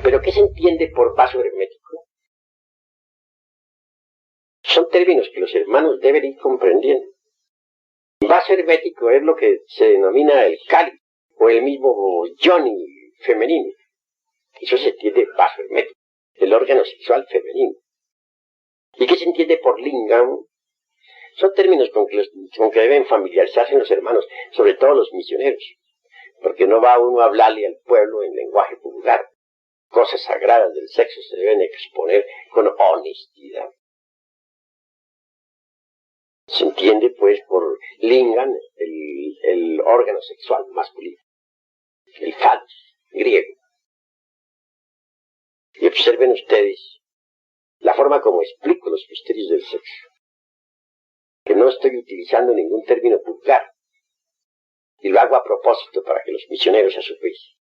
Pero ¿qué se entiende por vaso hermético? Son términos que los hermanos deben ir comprendiendo. Vaso hermético es lo que se denomina el cáliz, o el mismo yoni femenino. Eso se entiende vaso hermético, el órgano sexual femenino. ¿Y qué se entiende por lingam? Son términos con que deben familiarizarse los hermanos, sobre todo los misioneros, porque no va uno a hablarle al pueblo en lenguaje vulgar. Cosas sagradas del sexo se deben exponer con honestidad. Se entiende, pues, por lingam, el órgano sexual masculino, el phallus, griego. Y observen ustedes la forma como explico los misterios del sexo, que no estoy utilizando ningún término vulgar, y lo hago a propósito para que los misioneros a su vez,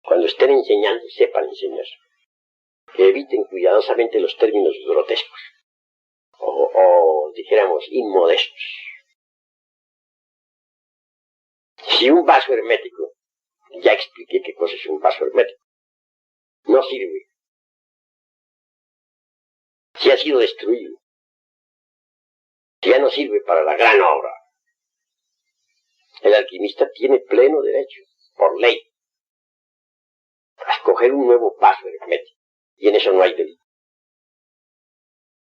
cuando estén enseñando, sepan enseñar, que eviten cuidadosamente los términos grotescos, o dijéramos, inmodestos. Si un vaso hermético, ya expliqué qué cosa es un vaso hermético, no sirve, si ha sido destruido, si ya no sirve para la gran obra, el alquimista tiene pleno derecho, por ley, a escoger un nuevo vaso hermético, y en eso no hay delito.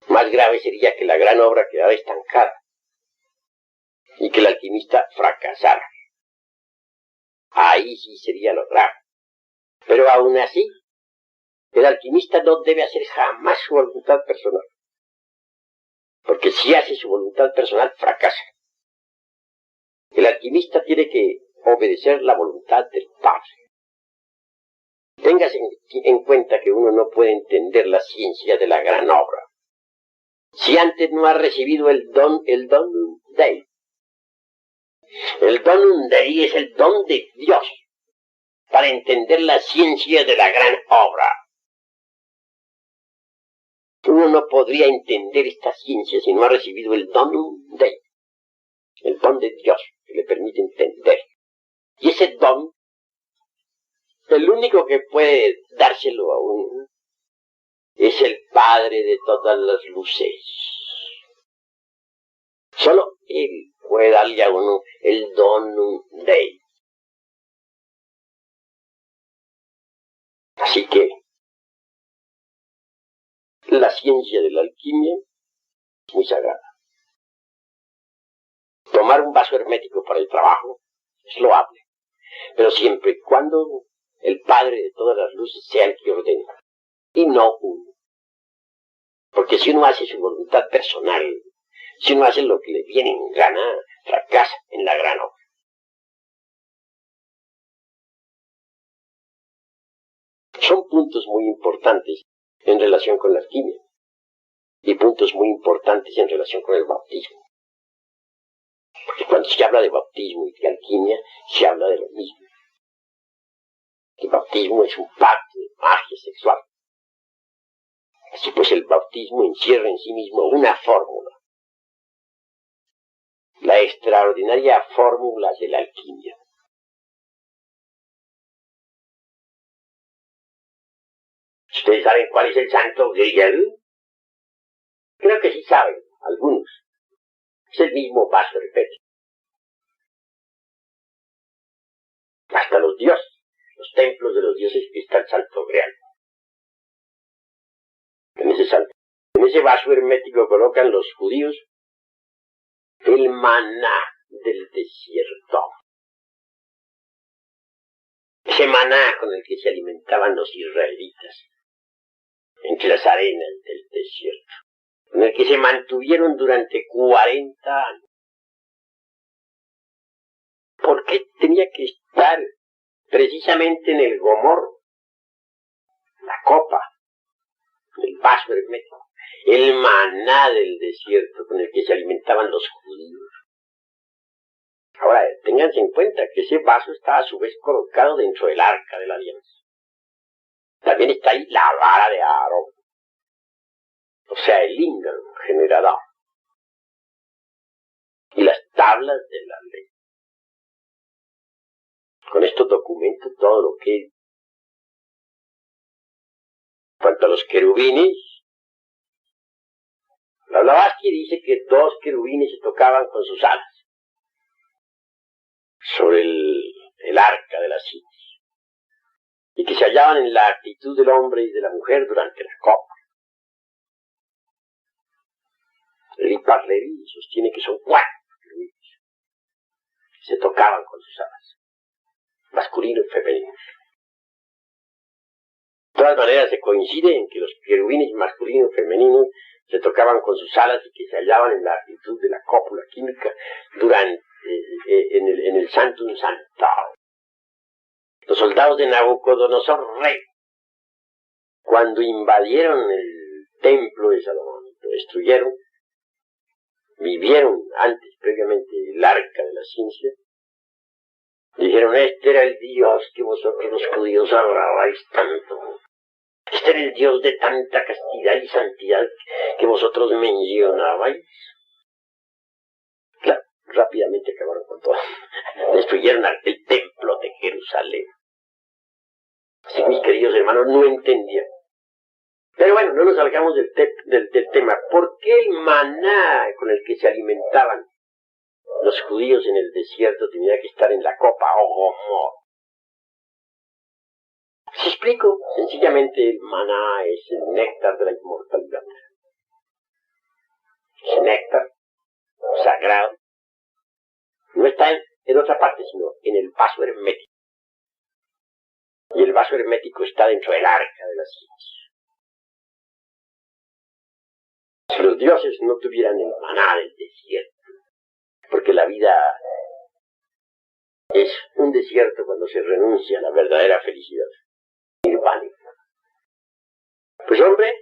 Más grave sería que la gran obra quedara estancada y que el alquimista fracasara. Ahí sí sería lo grave. Pero aún así, el alquimista no debe hacer jamás su voluntad personal, porque si hace su voluntad personal, fracasa. El alquimista tiene que obedecer la voluntad del Padre. Téngase en cuenta que uno no puede entender la ciencia de la gran obra si antes no ha recibido el donum Dei. El donum Dei es el don de Dios para entender la ciencia de la gran obra. Uno no podría entender esta ciencia si no ha recibido el donum Dei, el don de Dios que le permite entender. Y ese don, el único que puede dárselo a uno, es el Padre de todas las luces. Solo Él puede darle a uno el donum Dei. Así que la ciencia de la alquimia es muy sagrada. Tomar un vaso hermético para el trabajo es loable, pero siempre y cuando el Padre de todas las luces sea el que ordena, y no uno. Porque si uno hace su voluntad personal, si uno hace lo que le viene en gana, fracasa en la gran obra. Son puntos muy importantes en relación con la alquimia, y puntos muy importantes en relación con el bautismo. Porque cuando se habla de bautismo y de alquimia, se habla de lo mismo. El bautismo es un pacto de magia sexual. Así pues, el bautismo encierra en sí mismo una fórmula. La extraordinaria fórmula de la alquimia. ¿Ustedes saben cuál es el santo grial? Creo que sí saben, algunos. Es el mismo vaso hermético. Hasta los dioses, los templos de los dioses, está el santo grial. En ese vaso hermético colocan los judíos el maná del desierto. Ese maná con el que se alimentaban los israelitas entre las arenas del desierto, con el que se mantuvieron durante 40 años. ¿Por qué tenía que estar precisamente en el gomor, la copa, el vaso hermético, el maná del desierto con el que se alimentaban los judíos? Ahora, ténganse en cuenta que ese vaso está a su vez colocado dentro del arca de la alianza. También está ahí la vara de Aarón, o sea, el lingam generador, y las tablas de la ley. Con esto documento todo lo que cuanto a los querubines, la Blavatsky dice que 2 querubines se tocaban con sus alas sobre el arca de la ciencia, y que se hallaban en la actitud del hombre y de la mujer durante la copa. El Parlevi sostiene que son 4 querubines que se tocaban con sus alas, masculino y femenino. De todas maneras, se coincide en que los querubines masculino y femenino se tocaban con sus alas y que se hallaban en la actitud de la cópula química durante en el Sanctum Sanctorum. Los soldados de Nabucodonosor rey, cuando invadieron el templo de Salomón, lo destruyeron, vivieron antes, previamente, el arca de la ciencia, dijeron: este era el Dios que vosotros los judíos adorabais tanto. Este era el Dios de tanta castidad y santidad que vosotros mencionabais. Claro, rápidamente acabaron con todo. Destruyeron el templo de Jerusalén. Así, mis queridos hermanos, no entendían. Pero bueno, no nos salgamos del tema. ¿Por qué el maná con el que se alimentaban los judíos en el desierto tenía que estar en la copa o gomor? Si explico, sencillamente el maná es el néctar de la inmortalidad. Ese néctar sagrado no está en otra parte, sino en el vaso hermético. Y el vaso hermético está dentro del arca de la ciencia. Si los dioses no tuvieran el maná del desierto, porque la vida es un desierto cuando se renuncia a la verdadera felicidad nirvana. Pues hombre,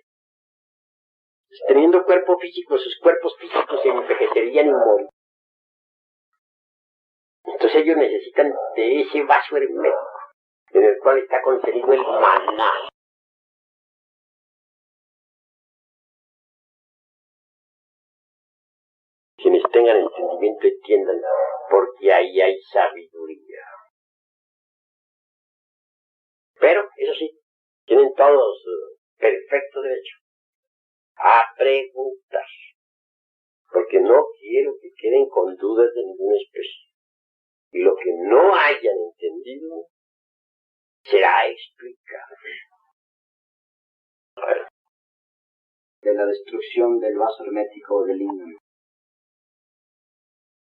teniendo cuerpo físico, sus cuerpos físicos se envejecerían y morirían. Entonces ellos necesitan de ese vaso hermético en el cual está contenido el maná. Quienes tengan entendimiento entiendan, porque ahí hay sabiduría. Pero, eso sí, tienen todos perfecto derecho a preguntar, porque no quiero que queden con dudas de ninguna especie. Y lo que no hayan entendido será explicado. De la destrucción del vaso hermético del Lingam.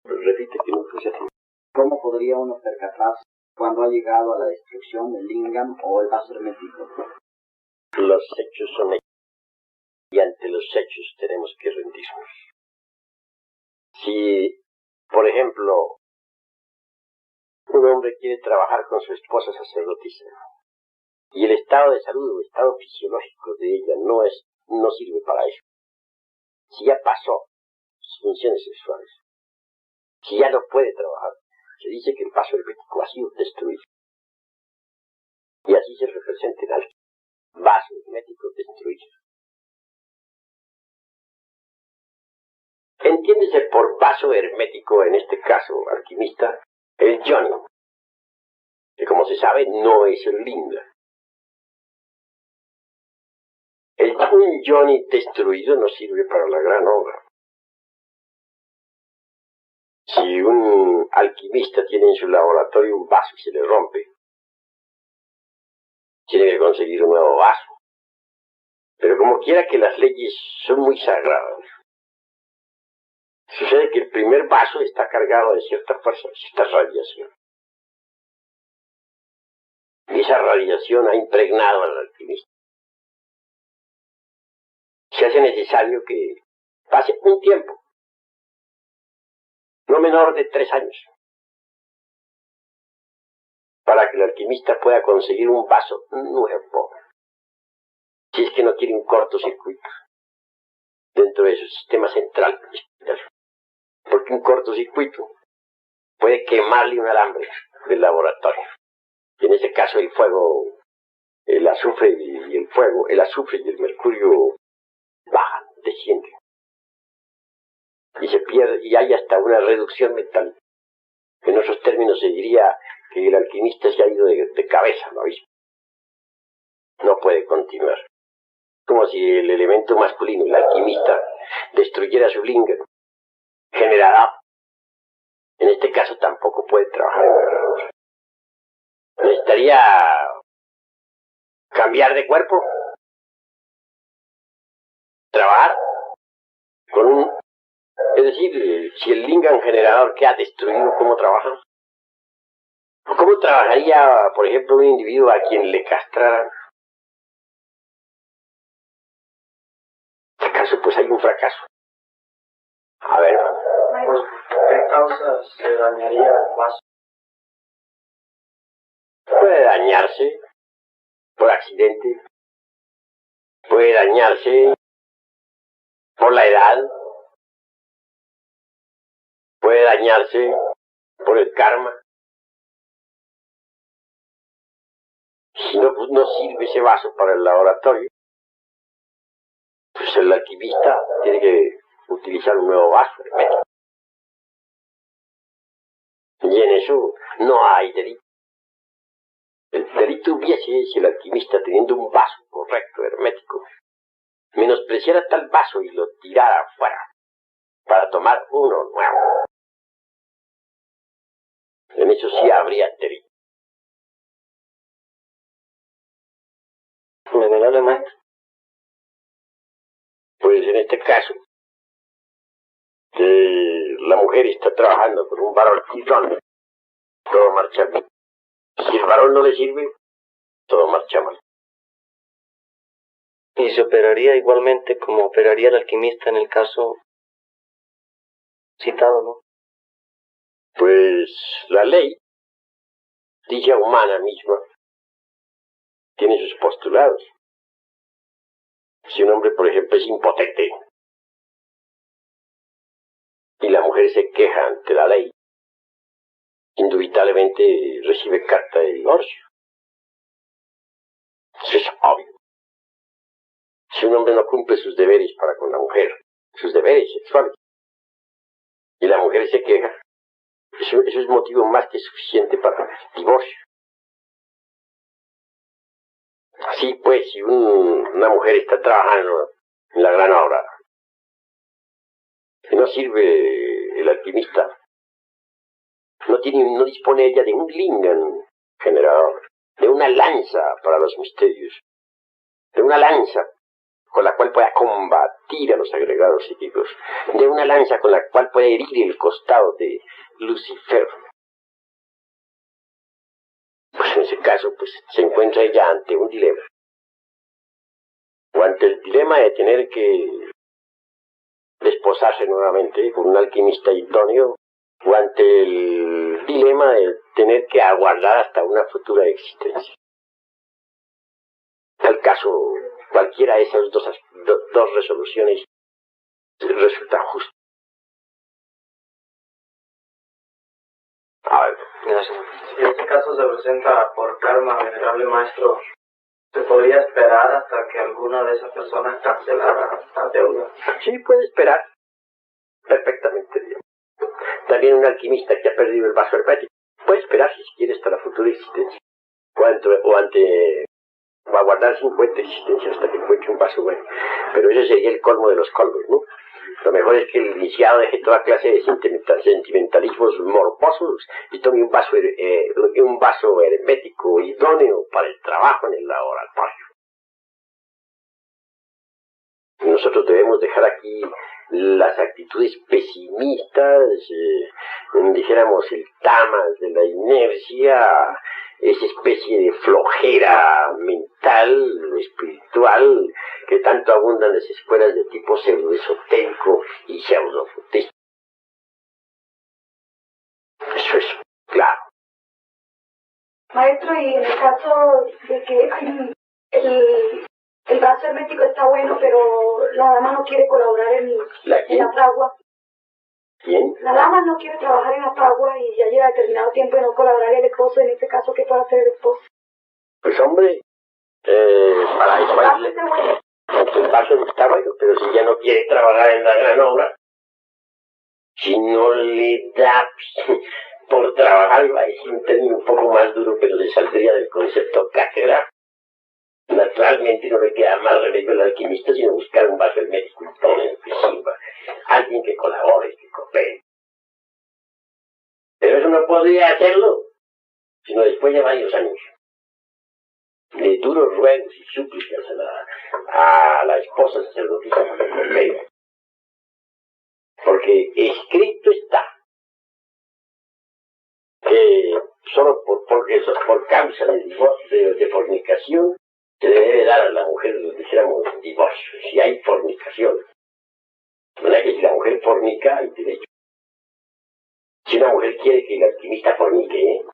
Repite que no puse así. ¿Cómo podría uno percatarse cuando ha llegado a la destrucción del Lingam o el vaso hermético? Los hechos son hechos, y ante los hechos tenemos que rendirnos. Si, por ejemplo, un hombre quiere trabajar con su esposa sacerdotisa y el estado de salud o estado fisiológico de ella no sirve para eso, si ya pasó sus funciones sexuales, si ya no puede trabajar, se dice que el vaso hermético ha sido destruido. Y así se representa en el vaso hermético destruido. Entiéndese por vaso hermético, en este caso alquimista, el Johnny, que como se sabe no es el Linga. Un Johnny destruido no sirve para la gran obra. Si un alquimista tiene en su laboratorio un vaso y se le rompe, tiene que conseguir un nuevo vaso. Pero como quiera que las leyes son muy sagradas, sucede que el primer vaso está cargado de cierta fuerza, de cierta radiación. Y esa radiación ha impregnado al alquimista. Se hace necesario que pase un tiempo, no menor de 3 años, para que el alquimista pueda conseguir un vaso nuevo, si es que no quiere un cortocircuito dentro de su sistema central, porque un cortocircuito puede quemarle un alambre del laboratorio. Y en ese caso el fuego, el azufre y el fuego, el azufre y el mercurio bajan, descienden. Y se pierde, y hay hasta una reducción mental. En otros términos se diría que el alquimista se ha ido de cabeza, ¿no? No puede continuar. como si el elemento masculino, el alquimista, destruyera su lingam generador. En este caso tampoco puede trabajar en la granadora. Necesitaría cambiar de cuerpo, trabajar con un... Es decir, si el lingam generador queda destruido, ¿cómo trabaja? ¿O cómo trabajaría, por ejemplo, un individuo a quien le castraran? ¿Acaso pues hay un fracaso? A ver, ¿Por qué causa se dañaría el vaso? puede dañarse por accidente, puede dañarse por la edad, puede dañarse por el karma. Si no, pues no sirve ese vaso para el laboratorio, pues el alquimista tiene que utilizar un nuevo vaso hermético. Y en eso no hay delito. El delito hubiese si el alquimista, teniendo un vaso correcto, hermético, menospreciara tal vaso y lo tirara afuera para tomar uno nuevo. En eso sí habría delito. Venerable maestro. Pues en este caso, que la mujer está trabajando con un varón idóneo, todo marcha bien. Si el varón no le sirve, todo marcha mal. Y se operaría igualmente como operaría el alquimista en el caso citado, ¿no? Pues la ley, dicha humana misma, tiene sus postulados. Si un hombre, por ejemplo, es impotente y la mujer se queja ante la ley, indubitablemente recibe carta de divorcio. Eso es obvio. Si un hombre no cumple sus deberes para con la mujer, sus deberes sexuales, y la mujer se queja, eso es motivo más que suficiente para el divorcio. Así pues, si una mujer está trabajando en la gran obra, que no sirve el alquimista, no dispone ella de un lingam generador, de una lanza para los misterios, de una lanza con la cual pueda combatir a los agregados psíquicos, de una lanza con la cual pueda herir el costado de Lucifer. Pues en ese caso, pues se encuentra ella ante un dilema, o ante el dilema de tener que desposarse nuevamente con un alquimista idóneo, o ante el dilema de tener que aguardar hasta una futura existencia. En tal caso, cualquiera de esas dos resoluciones resulta justa. A ver, Gracias. Si este caso se presenta por karma, venerable maestro, ¿se podría esperar hasta que alguna de esas personas cancelara la deuda? sí puede esperar perfectamente bien. También un alquimista que ha perdido el vaso hermético puede esperar, si quiere, hasta la futura existencia, o aguardar 50 existencias hasta que encuentre un vaso bueno. Pero ese sería el colmo de los colmos, ¿no? Lo mejor es que el iniciado deje toda clase de sentimentalismos morbosos y tome un vaso hermético idóneo para el trabajo en el laboratorio. Nosotros debemos dejar aquí las actitudes pesimistas, dijéramos el tamas de la inercia, esa especie de flojera mental, espiritual, que tanto abundan en las escuelas de tipo pseudoesotérico y pseudofutista. Eso es claro. Maestro, y en el caso de que el vaso hermético está bueno, pero la dama no quiere colaborar en la fragua. ¿Quién? La dama no quiere trabajar en la fragua y ya lleva determinado tiempo de no colaborar el esposo. En este caso, ¿qué puede hacer el esposo? Pues hombre, para eso hay el vaso está bueno, pero si ya no quiere trabajar en la gran obra, si no le da por trabajar, va a decir un término un poco más duro, pero le saldría del concepto cátedra, Naturalmente no le queda más remedio al alquimista sino buscar un vaso hermético y todo en el que sirva. Alguien que colabore, que coopere. Pero eso no podría hacerlo, sino después de varios años de duros ruegos y súplicas a la esposa sacerdotisa de Pompeyo. Porque escrito está que solo por causa de fornicación se le debe dar a la mujer lo que dijéramos divorcio. Si hay fornicación, no es que si la mujer fornica hay derecho. Si una mujer quiere que el alquimista fornique,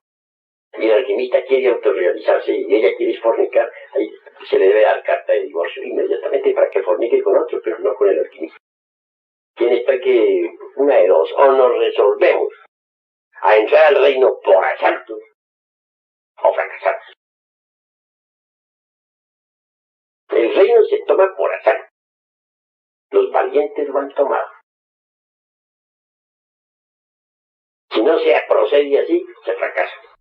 y el alquimista quiere autorrealizarse y ella quiere fornicar, ahí se le debe dar carta de divorcio inmediatamente para que fornique con otro, pero no con el alquimista. Tiene esto que, una de dos, o nos resolvemos a entrar al reino por asalto o fracasamos. El reino se toma por asalto. Los valientes lo han tomado. Si no se procede así, se fracasa.